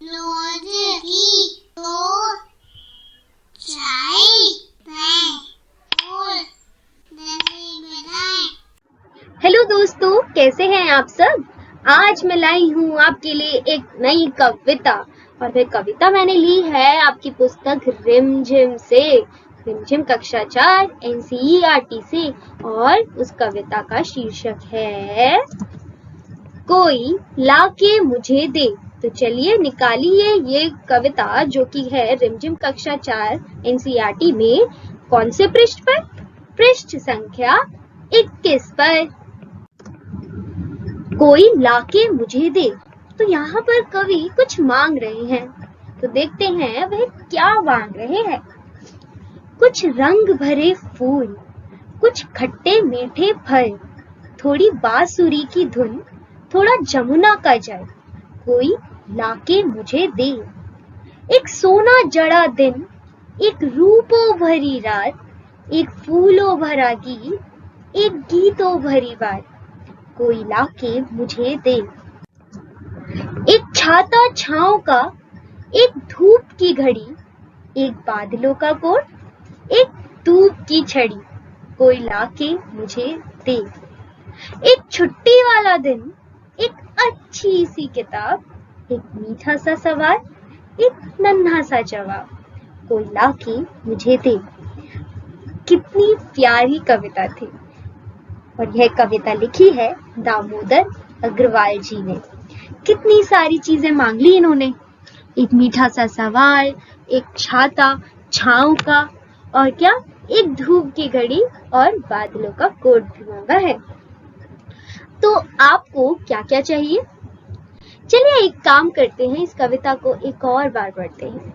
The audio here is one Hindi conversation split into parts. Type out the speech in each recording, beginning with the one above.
रोज की दो चाय फूल जैसे बनाए। हेलो दोस्तों, कैसे हैं आप सब। आज मैं लाई हूँ आपके लिए एक नई कविता और वह कविता मैंने ली है आपकी पुस्तक रिमझिम से, रिमझिम कक्षा 4 NCERT से। और उस कविता का शीर्षक है कोई लाके मुझे दे। तो चलिए निकालिए ये कविता जो कि है रिमझिम कक्षा 4 NCERT में। कौन से पृष्ठ पर? पृष्ठ संख्या 21 पर। कोई लाके मुझे दे। तो यहाँ पर कवि कुछ मांग रहे हैं, तो देखते हैं वह क्या मांग रहे हैं। कुछ रंग भरे फूल, कुछ खट्टे मीठे फल, थोड़ी बांसुरी की धुन, थोड़ा जमुना का जल, कोई लाके मुझे दे। एक सोना जड़ा दिन, एक रूपों भरी रात, एक फूलों भरा गीत, एक गीतों भरी बात, कोई लाके मुझे दे। एक छाता छांव का, एक धूप की घड़ी, एक बादलों का कोट, एक धूप की छड़ी, कोई लाके मुझे दे। एक छुट्टी वाला दिन, एक अच्छी सी किताब, एक मीठा सा सवाल, एक नन्हा सा जवाब, कोई लाके मुझे दे। कितनी प्यारी कविता थी। और यह कविता लिखी है दामोदर अग्रवाल जी ने। कितनी सारी चीजें मांग ली इन्होंने। एक मीठा सा सवाल, एक छाता छांव का, और क्या, एक धूप की घड़ी और बादलों का कोट भी मांगा है। तो आपको क्या क्या चाहिए? चलिए एक काम करते हैं, इस कविता को एक और बार पढ़ते हैं।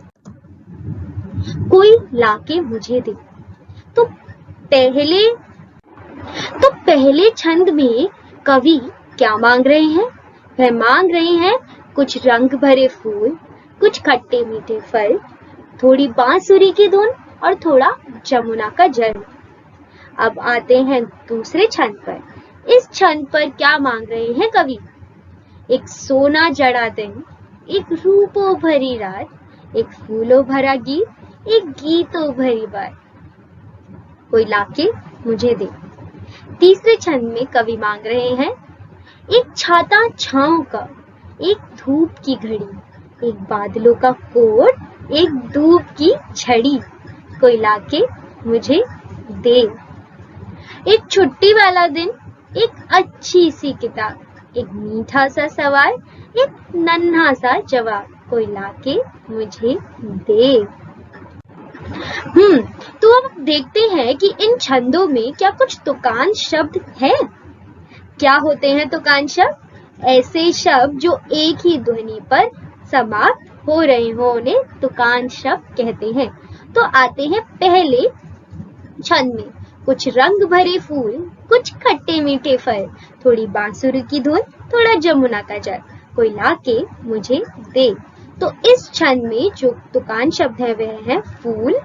कोई लाके मुझे दे। तो पहले छंद में कवि क्या मांग रहे हैं? वह मांग रहे हैं कुछ रंग भरे फूल, कुछ खट्टे मीठे फल, थोड़ी बांसुरी की धुन और थोड़ा जमुना का जल। अब आते हैं दूसरे छंद पर। इस छंद पर क्या मांग रहे हैं कवि? एक सोना जड़ा दिन, एक रूपों भरी रात, एक फूलों भरा गीत, एक गीतों भरी बात, कोई लाके मुझे दे। तीसरे छंद में कवि मांग रहे हैं एक छाता छांव का, एक धूप की घड़ी, एक बादलों का कोट, एक धूप की छड़ी, कोई लाके मुझे दे। एक छुट्टी वाला दिन, एक अच्छी सी किताब, एक मीठा सा सवाल, एक नन्हा सा जवाब, कोई लाके मुझे दे। तो अब देखते हैं कि इन छंदों में क्या कुछ तुकान शब्द हैं। क्या होते हैं तुकान शब्द? ऐसे शब्द जो एक ही ध्वनि पर समाप्त हो रहे हो, उन्हें तुकान शब्द कहते हैं। तो आते हैं पहले छंद में। कुछ रंग भरे फूल, कुछ खट्टे मीठे फल, थोड़ी बांसुरी की धुन, थोड़ा जमुना का जल, कोई लाके मुझे दे। तो इस छंद में जो तुकान शब्द है वह है फूल,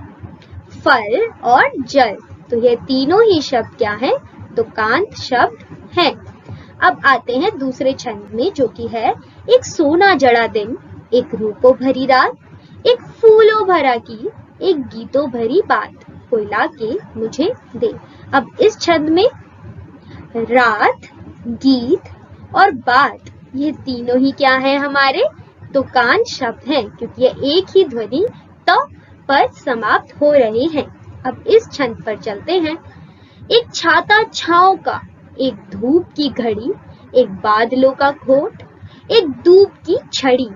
फल और जल। तो ये तीनों ही शब्द क्या हैं? तुकांत शब्द हैं। अब आते हैं दूसरे छंद में जो कि है एक सोना जड़ा दिन, एक रूपों भरी रात, एक फूलों भरा गीत, एक गीतों भरी बात, कोई लाके मुझे दे। अब इस छंद में रात, गीत और बात, ये तीनों ही क्या है? हमारे तुकान शब्द हैं, क्योंकि ये एक ही ध्वनि त पर समाप्त हो रहे हैं। अब इस छंद पर चलते हैं। एक छाता छांव का, एक धूप की घड़ी, एक बादलों का कोट, एक धूप की छड़ी,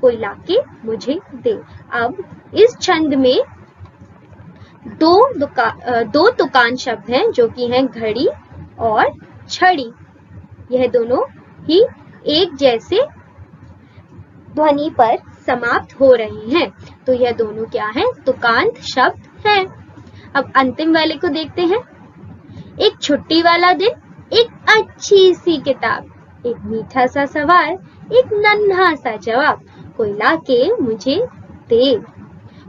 कोई लाके मुझे दे। अब इस छंद में दो तुकान शब्द हैं जो कि हैं घड़ी और छड़ी। यह दोनों ही एक जैसे ध्वनि पर समाप्त हो रहे हैं, तो यह दोनों क्या हैं? तुकांत शब्द हैं। अब अंतिम वाले को देखते हैं। एक छुट्टी वाला दिन, एक अच्छी सी किताब, एक मीठा सा सवाल, एक नन्हा सा जवाब, कोई लाके मुझे दे।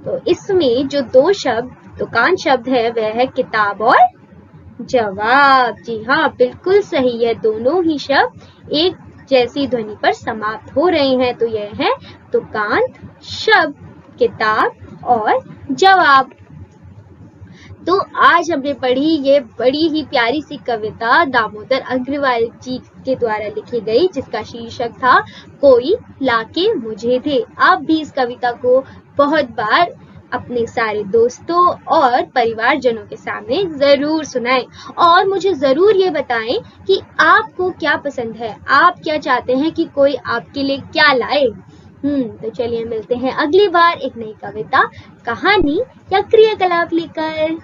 तो इसमें जो दो शब्द तुकान शब्द है वह है किताब और जवाब। जी हाँ, बिल्कुल सही है। दोनों ही शब्द एक जैसी ध्वनि पर समाप्त हो रहे हैं, तो यह है तुकांत, शब्द, किताब और जवाब। तो आज हमने पढ़ी ये बड़ी ही प्यारी सी कविता दामोदर अग्रवाल जी के द्वारा लिखी गई, जिसका शीर्षक था कोई लाके मुझे दे। आप भी इस कविता को बहुत बार अपने सारे दोस्तों और परिवारजनों के सामने जरूर सुनाएं और मुझे जरूर ये बताएं कि आपको क्या पसंद है, आप क्या चाहते हैं कि कोई आपके लिए क्या लाए। तो चलिए मिलते हैं अगली बार एक नई कविता, कहानी या क्रियाकलाप लेकर।